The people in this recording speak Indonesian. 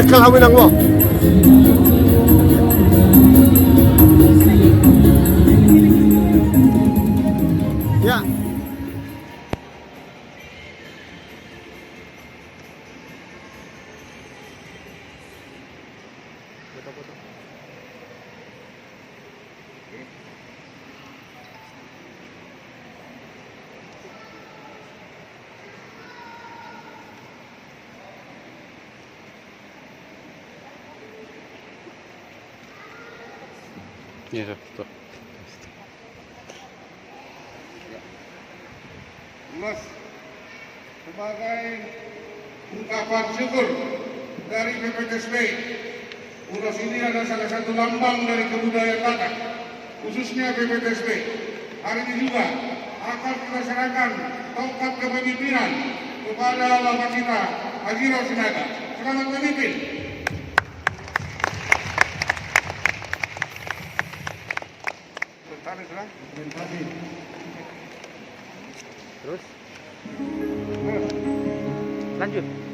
Kalawin mo. Ya. Nie, to. Mas, sebagai ungkapan syukur dari BPTSB, Uras ini adalah salah satu lambang dari kebudayaan Batak, khususnya BPTSB. Hari ini juga akan kita serahkan tongkat kepemimpinan kepada Bapak kita, Haji Rosinaga. Selamat memimpin. Terus? Lanjut.